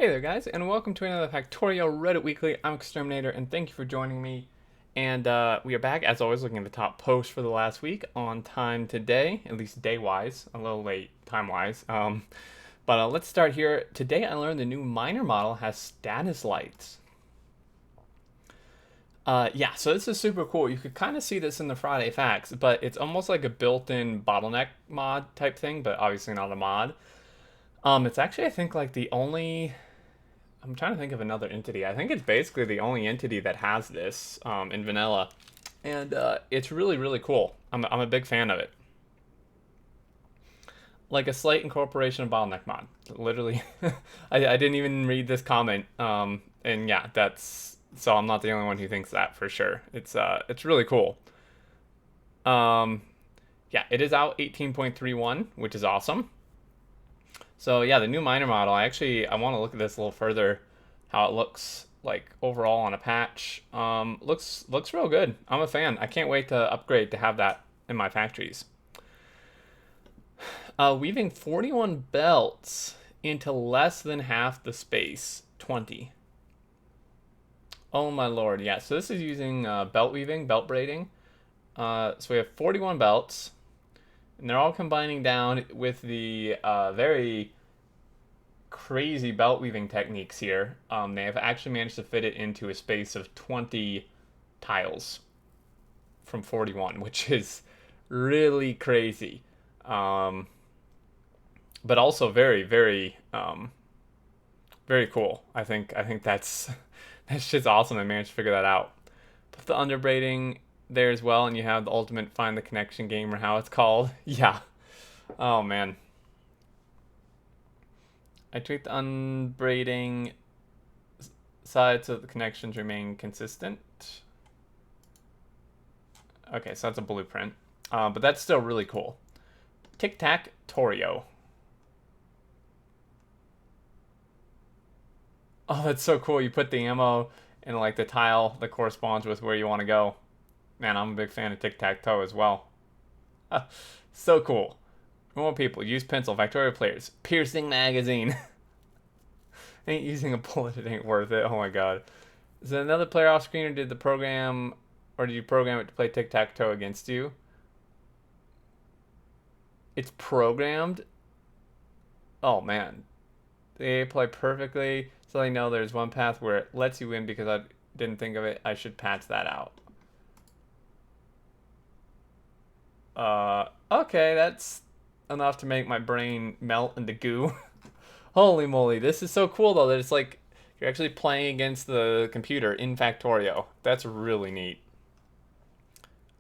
Hey there guys, and welcome to another Factorio Reddit Weekly. I'm Xterminator, and thank you for joining me. And we are back, as always, looking at the top post for the last week on time today, at least day-wise, a little late time-wise. But let's start here. Today I learned the new miner model has status lights. Yeah, so this is super cool. You could kind of see this in the Friday Facts, but it's almost like a built-in bottleneck mod type thing, but obviously not a mod. It's actually, I think, like the only. I'm trying to think of another entity. I think it's basically the only entity that has this in vanilla, and it's really, really cool. I'm a big fan of it. Like a slight incorporation of bottleneck mod. Literally, I didn't even read this comment, and yeah, that's so I'm not the only one who thinks that for sure. It's really cool. Um, yeah, it is out 18.31, which is awesome. So yeah, the new miner model. I want to look at this a little further, how it looks like overall on a patch. Looks real good. I'm a fan. I can't wait to upgrade to have that in my factories. Weaving 41 belts into less than half the space. 20. Oh my lord, yeah. So this is using belt weaving, belt braiding. So we have 41 belts, and they're all combining down with the very crazy belt weaving techniques here. They have actually managed to fit it into a space of 20 tiles from 41, which is really crazy. But also very, very, very cool. I think that's that shit's awesome. They managed to figure that out. Put the underbraiding there as well, and you have the ultimate find the connection game, or how it's called. Yeah. Oh man. I tweaked the unbraiding side so that the connections remain consistent. Okay, so that's a blueprint. But that's still really cool. Tic-tac-torio. Oh, that's so cool. You put the ammo in like the tile that corresponds with where you want to go. Man, I'm a big fan of tic-tac-toe as well. So cool. More people. Use pencil. Factorio players. Piercing magazine. Ain't using a bullet, it ain't worth it. Oh my god. Is there another player off screen, or did the program, or did you program it to play tic-tac-toe against you? It's programmed? Oh man. They play perfectly, so I know there's one path where it lets you win because I didn't think of it. I should patch that out. Okay, that's enough to make my brain melt into goo. Holy moly, this is so cool though that it's like you're actually playing against the computer in Factorio. That's really neat.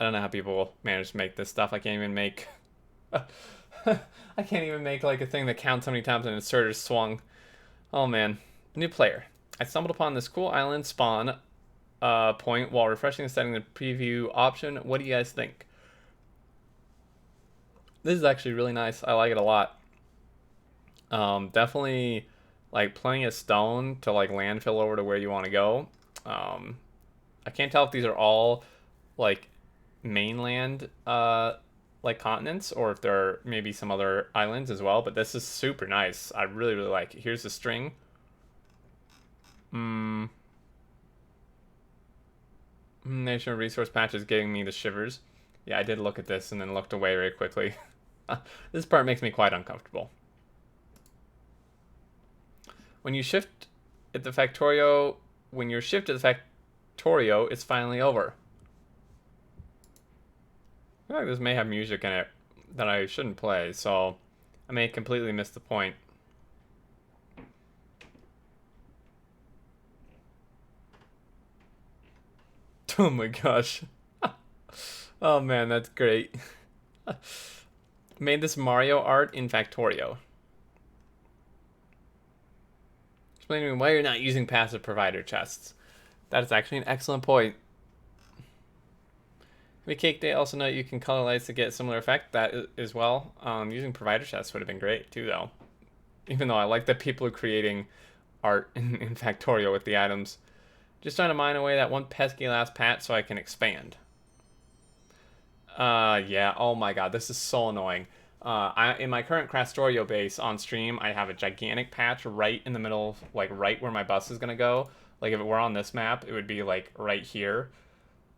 I don't know how people manage to make this stuff. I can't even make I can't even make like a thing that counts how many times an inserter swung. Oh man. New player. I stumbled upon this cool island spawn point while refreshing and setting the preview option. What do you guys think? This is actually really nice. I like it a lot. Definitely like playing a stone to like landfill over to where you want to go. I can't tell if these are all like mainland like continents, or if there are maybe some other islands as well, but this is super nice. I really, really like it. Here's the string. National resource patch is giving me the shivers. Yeah, I did look at this and then looked away very quickly. This part makes me quite uncomfortable. When you shift at the Factorio, when you're shifted at the Factorio, it's finally over. I feel like this may have music in it that I shouldn't play, so I may completely miss the point. Oh my gosh. Oh man, that's great. Made this Mario art in Factorio. Explain to me why you're not using passive provider chests. That is actually an excellent point. Happy Cake Day also note you can color lights to get similar effect. That as well. Using provider chests would have been great too, though. Even though I like that people are creating art in Factorio with the items. Just trying to mine away that one pesky last patch so I can expand. Yeah. Oh my god, this is so annoying. In my current Crastorio base on stream, I have a gigantic patch right in the middle, like right where my bus is gonna go. Like if it were on this map, it would be like right here.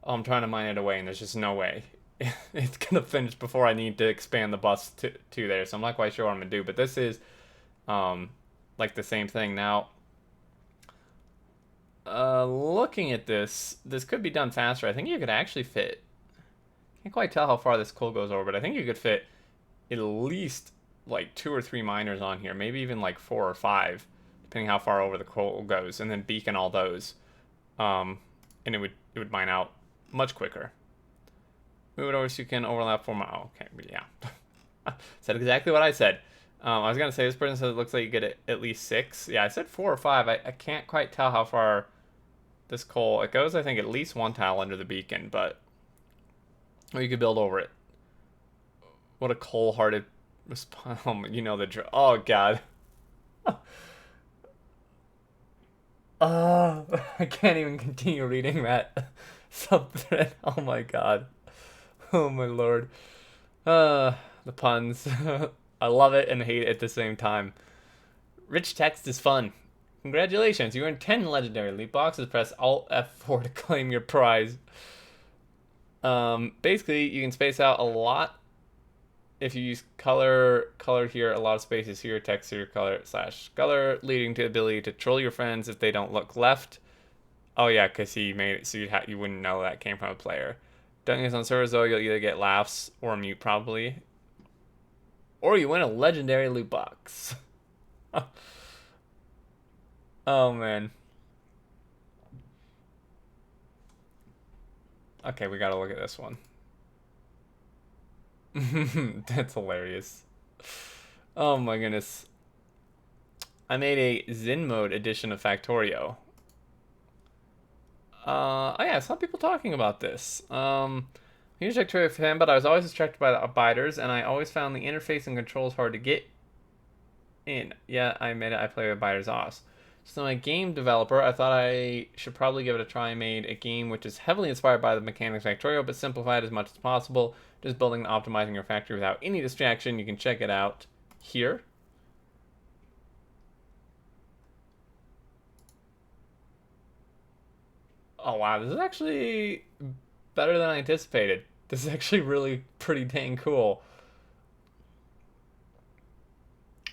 I'm trying to mine it away, and there's just no way it's gonna finish before I need to expand the bus to there. So I'm not quite sure what I'm gonna do. But this is like the same thing now. Looking at this could be done faster. I think you could actually fit. Can't quite tell how far this coal goes over, but I think you could fit at least like 2 or 3 miners on here, maybe even like 4 or 5, depending how far over the coal goes, and then beacon all those, and it would mine out much quicker. Move it over so you can overlap 4 miles. Okay, but yeah, said exactly what I said. I was gonna say this person said it looks like you get at least 6. Yeah, I said 4 or 5. I can't quite tell how far this coal it goes. I think at least 1 tile under the beacon, but or you could build over it. What a cold-hearted response. You know the oh god. I can't even continue reading that subthread. Oh my god. Oh my lord. The puns. I love it and hate it at the same time. Rich text is fun. Congratulations, you earned 10 legendary loot boxes. Press Alt F4 to claim your prize. Basically, you can space out a lot if you use color here, a lot of spaces here, text here, color, leading to the ability to troll your friends if they don't look left. Oh yeah, because he made it so you wouldn't know that came from a player. Doing this on servers though, you'll either get laughs or mute probably. Or you win a legendary loot box. Oh man. Okay, we gotta look at this one. That's hilarious. Oh my goodness. I made a Zen mode edition of Factorio. Oh yeah, I saw people talking about this. Huge Factorio fan, but I was always distracted by the abiders, and I always found the interface and controls hard to get in. Yeah, I admit it, I play with abiders os. So I'm a game developer. I thought I should probably give it a try. I made a game which is heavily inspired by the mechanics of Factorio, but simplified as much as possible. Just building and optimizing your factory without any distraction. You can check it out here. Oh wow, this is actually better than I anticipated. This is actually really pretty dang cool.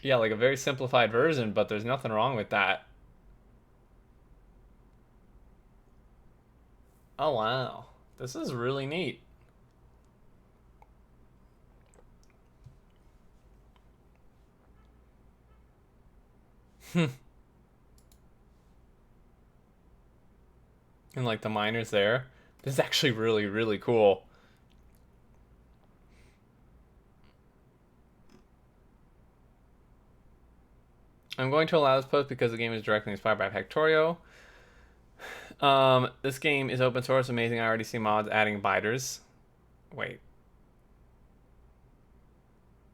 Yeah, like a very simplified version, but there's nothing wrong with that. Oh wow, this is really neat. And like the miners there. This is actually really, really cool. I'm going to allow this post because the game is directly inspired by Factorio. This game is open source, amazing. I already see mods adding biters. Wait.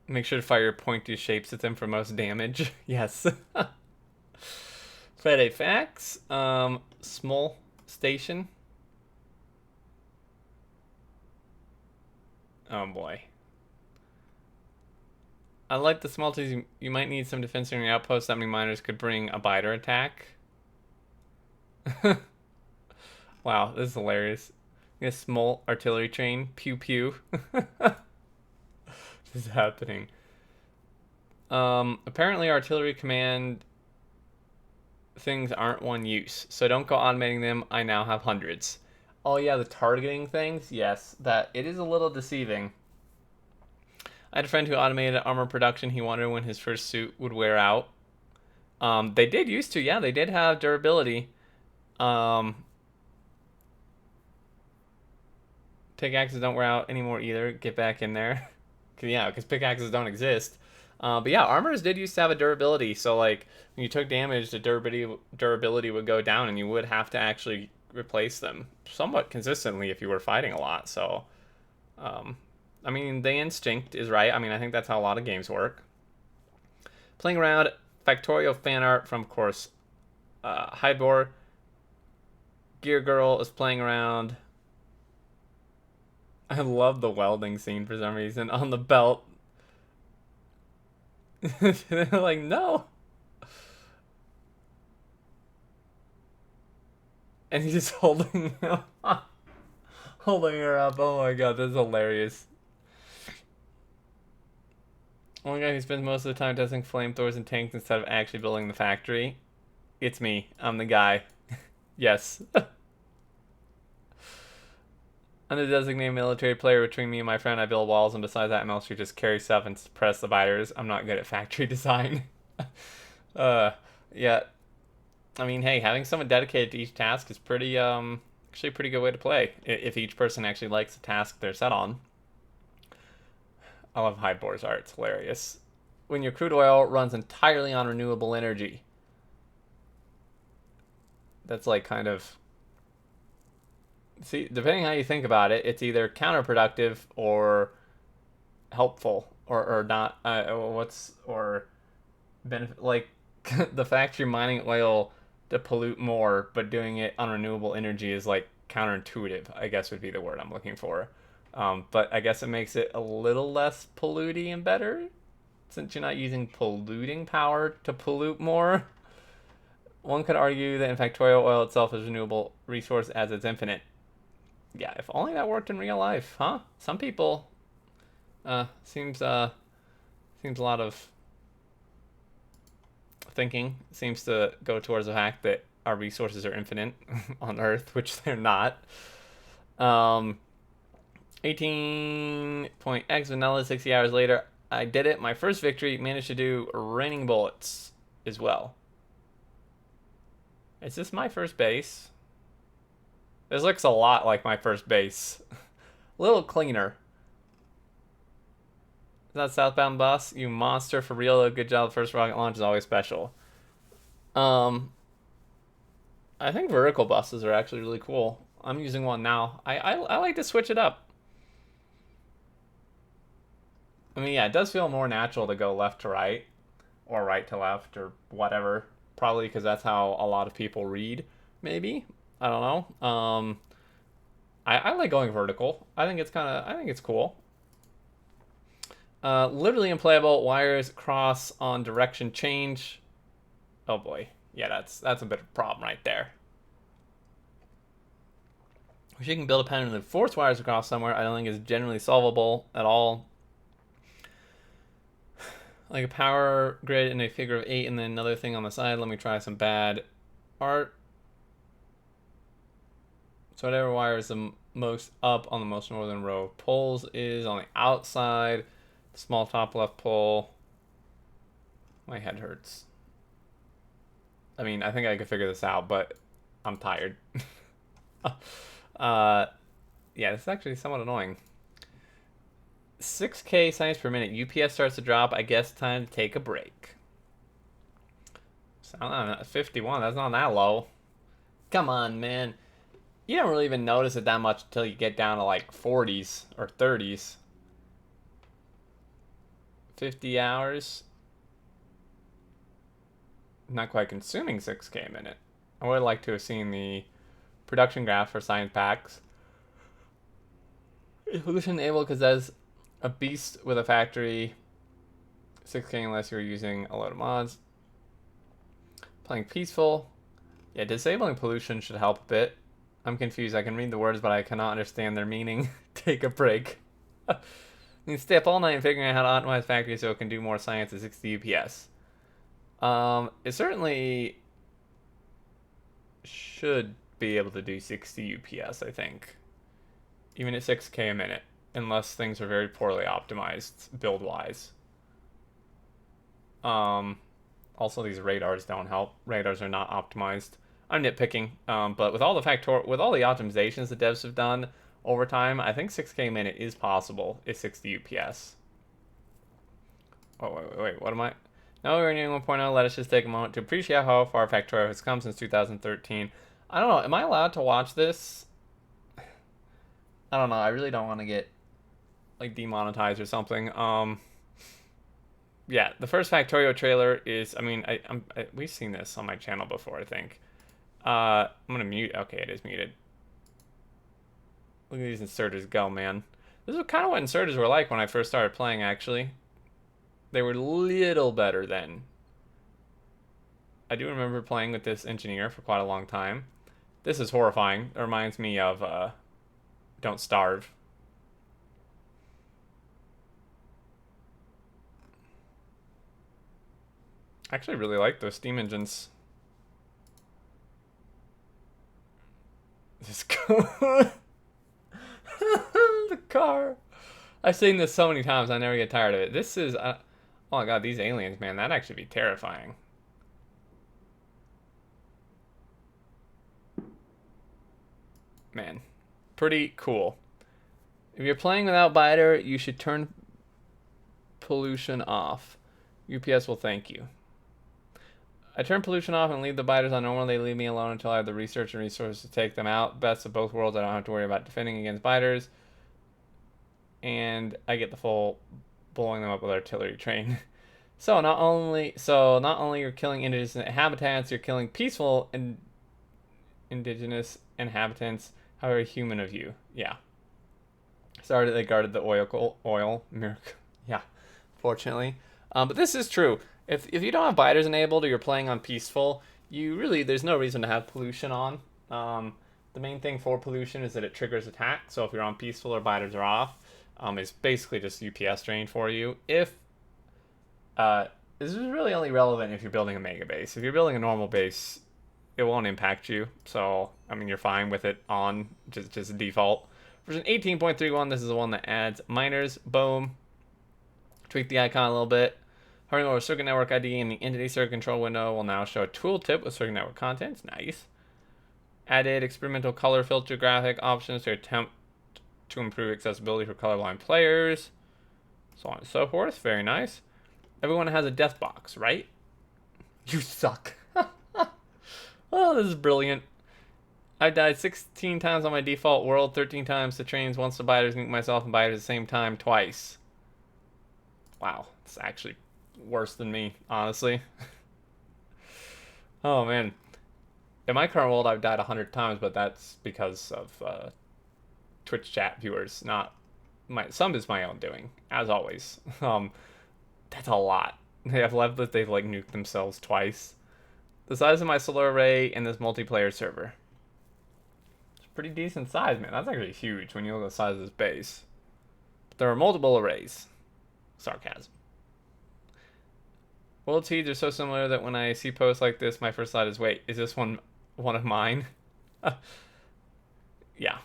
Make sure to fire your pointy shapes at them for most damage. Yes. Fed fax. Small station. Oh boy. I like the small teams. You might need some defense in your outpost. That many miners could bring a biter attack. Wow, this is hilarious. A small artillery train. Pew pew. This is happening. Apparently artillery command things aren't one use, so don't go automating them. I now have hundreds. Oh yeah, the targeting things. Yes, that it is a little deceiving. I had a friend who automated armor production. He wondered when his first suit would wear out. They did used to, yeah, they did have durability. Pickaxes don't wear out anymore either. Get back in there. Yeah, because pickaxes don't exist. But yeah, armors did used to have a durability. So like when you took damage, the durability would go down, and you would have to actually replace them somewhat consistently if you were fighting a lot. So, I mean, the instinct is right. I mean, I think that's how a lot of games work. Playing around, Factorio fan art from, of course, Hydbor. Gear Girl is playing around. I love the welding scene for some reason on the belt. They're like, no. And he's just holding holding her up. Oh my god, that's hilarious. One guy who spends most of the time testing flamethrowers and tanks instead of actually building the factory. It's me. I'm the guy. Yes. I'm the designated military player. Between me and my friend, I build walls, and besides that, I'm also just carry stuff and press the biters. I'm not good at factory design. uh, yeah. I mean, hey, having someone dedicated to each task is pretty, actually a pretty good way to play. If each person actually likes the task they're set on. I love Highbore's art. It's hilarious. When your crude oil runs entirely on renewable energy. That's like kind of... See, depending how you think about it, it's either counterproductive or helpful or not. Or benefit, like the factory mining oil to pollute more, but doing it on renewable energy is like counterintuitive, I guess would be the word I'm looking for. But I guess it makes it a little less polluting and better since you're not using polluting power to pollute more. One could argue that in Factorio oil itself is a renewable resource as it's infinite. Yeah, if only that worked in real life, huh? Some people seems a lot of thinking seems to go towards the fact that our resources are infinite on Earth, which they're not. 18.x vanilla, 60 hours later, I did it. My first victory, managed to do raining bullets as well. Is this my first base? This looks a lot like my first base. A little cleaner. Is that southbound bus? You monster, for real. Good job. First rocket launch is always special. I think vertical buses are actually really cool. I'm using one now. I like to switch it up. I mean, yeah, it does feel more natural to go left to right or right to left or whatever. Probably because that's how a lot of people read, maybe. I don't know. I like going vertical. I think it's cool. Literally unplayable. Wires cross on direction change. Oh boy. Yeah, that's a bit of a problem right there. Wish you can build a pattern that force wires across somewhere. I don't think is generally solvable at all. Like a power grid in a figure of 8 and then another thing on the side. Let me try some bad art. So whatever wire is the most up on the most northern row of poles is on the outside. Small top left pole. My head hurts. I mean, I think I could figure this out, but I'm tired. Yeah, this is actually somewhat annoying. 6K science per minute. UPS starts to drop. I guess time to take a break. So, I don't know, 51. That's not that low. Come on, man. You don't really even notice it that much until you get down to like 40s or 30s. 50 hours. Not quite consuming 6K a minute. I would like to have seen the production graph for science packs. Evolution enabled because that's a beast with a factory. 6K unless you're using a load of mods. Playing peaceful. Yeah, disabling pollution should help a bit. I'm confused. I can read the words, but I cannot understand their meaning. Take a break. You stay up all night figuring out how to optimize factory so it can do more science at 60 UPS. It certainly should be able to do 60 UPS, I think. Even at 6K a minute. Unless things are very poorly optimized build-wise. Also, these radars don't help. Radars are not optimized. I'm nitpicking, but with all the optimizations the devs have done over time, I think 6K a minute is possible at 60 UPS. Oh, wait, what am I? Now we're nearing 1.0. Let us just take a moment to appreciate how far Factorio has come since 2013. I don't know. Am I allowed to watch this? I don't know. I really don't want to get like demonetized or something. Yeah, the first Factorio trailer is. I mean, we've seen this on my channel before, I think. I'm gonna mute. Okay, it is muted. Look at these inserters go, man. This is kind of what inserters were like when I first started playing, actually. They were little better then. I do remember playing with this engineer for quite a long time. This is horrifying. It reminds me of Don't Starve. I actually really like those steam engines. This car. The car. I've seen this so many times, I never get tired of it. This is, oh my god, these aliens, man, that'd actually be terrifying. Man, pretty cool. If you're playing without biter, you should turn pollution off. UPS will thank you. I turn pollution off and leave the biters on normal. They leave me alone until I have the research and resources to take them out. Best of both worlds. I don't have to worry about defending against biters. And I get the full blowing them up with artillery train. So not only you're killing indigenous inhabitants, you're killing peaceful and indigenous inhabitants. How very human of you. Yeah. Sorry that they guarded the oil miracle. Yeah, fortunately. But this is true. If you don't have biters enabled or you're playing on peaceful, there's no reason to have pollution on. The main thing for pollution is that it triggers attack. So if you're on peaceful or biters are off, it's basically just UPS drain for you. This is really only relevant if you're building a mega base. If you're building a normal base, it won't impact you. So I mean, you're fine with it on just default. Version 18.31. This is the one that adds miners. Boom. Tweak the icon a little bit. Hovering over Circuit Network ID in the Entity Circuit Control window will now show a tooltip with Circuit Network contents. Nice. Added experimental color filter graphic options to attempt to improve accessibility for colorblind players. So on and so forth. Very nice. Everyone has a death box, right? You suck. Oh, this is brilliant. I died 16 times on my default world, 13 times to trains, once to biters, nuke myself and biters at the same time, twice. Wow, it's actually worse than me, honestly. Oh man, in my current world I've died 100 times, but that's because of Twitch chat viewers, not some is my own doing, as always. That's a lot. They have left that they've like nuked themselves twice. The size of my solar array in this multiplayer server. It's a pretty decent size, man. That's actually huge when you look at the size of this base. But there are multiple arrays. Sarcasm. World seeds are so similar that when I see posts like this, my first thought is, wait, is this one of mine? Yeah.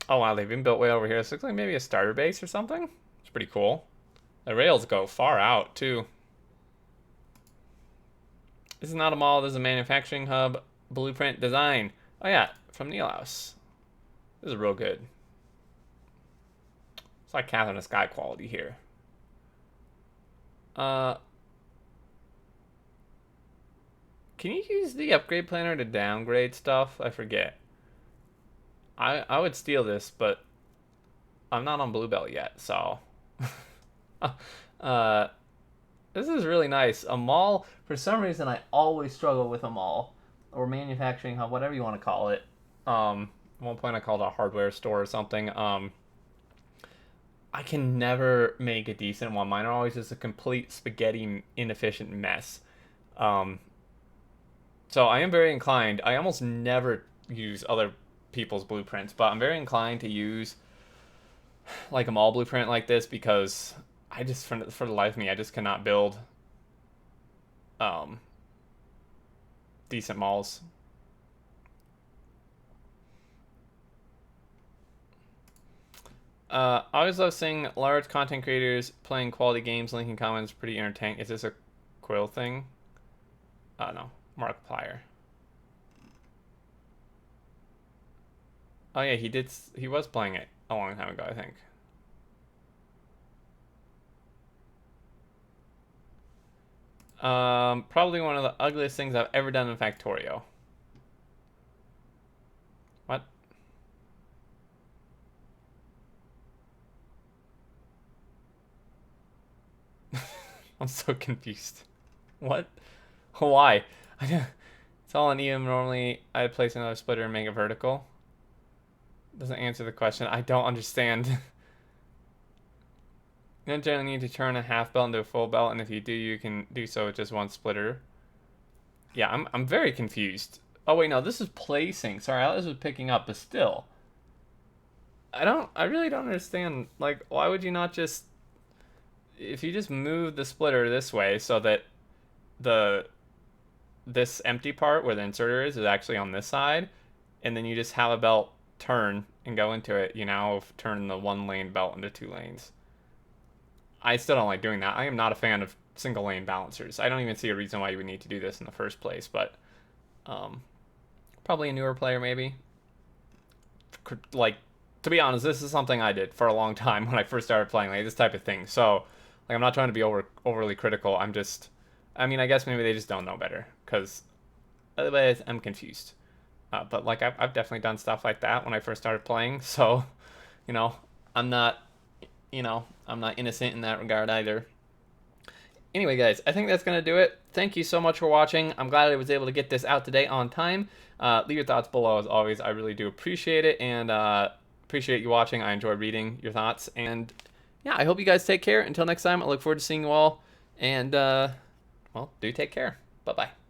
Oh wow, they've been built way over here. This looks like maybe a starter base or something. It's pretty cool. The rails go far out too. This is not a mall, this is a manufacturing hub. Blueprint design. Oh yeah, from Neilhouse. This is real good. It's like Cat in the Sky quality here. Can you use the upgrade planner to downgrade stuff? I forget. I would steal this, but I'm not on Blue Belt yet, so this is really nice. A mall, for some reason I always struggle with a mall or manufacturing hub, whatever you want to call it. At one point I called it a hardware store or something. I can never make a decent one. Mine are always just a complete spaghetti inefficient mess. So I am very inclined. I almost never use other people's blueprints, but I'm very inclined to use like a mall blueprint like this because I just, for the life of me, I just cannot build decent malls. I always love seeing large content creators playing quality games, linking comments, pretty entertaining. Is this a Quill thing? No, Markiplier. Oh yeah, he was playing it a long time ago, I think. Probably one of the ugliest things I've ever done in Factorio. What? I'm so confused. What? Why? It's all an EM. Normally, I'd place another splitter and make it vertical. Doesn't answer the question. I don't understand. You don't generally need to turn a half belt into a full belt, and if you do, you can do so with just one splitter. Yeah, I'm very confused. Oh wait, no, this is placing. Sorry, I thought this was picking up, but still. I really don't understand, like, why would you not just, if you just move the splitter this way so that the this empty part where the inserter is actually on this side, and then you just have a belt turn and go into it, you now turn the 1 lane belt into 2 lanes. I still don't like doing that. I am not a fan of single lane balancers. I don't even see a reason why you would need to do this in the first place, but probably a newer player maybe. Like, to be honest, this is something I did for a long time when I first started playing, like, this type of thing. So, like, I'm not trying to be overly critical. I guess maybe they just don't know better, because otherwise I'm confused. But, like, I've definitely done stuff like that when I first started playing, so, you know, I'm not, I'm not innocent in that regard either. Anyway, guys, I think that's going to do it. Thank you so much for watching. I'm glad I was able to get this out today on time. Leave your thoughts below, as always. I really do appreciate it, and appreciate you watching. I enjoy reading your thoughts, and yeah, I hope you guys take care. Until next time, I look forward to seeing you all, and well, do take care. Bye-bye.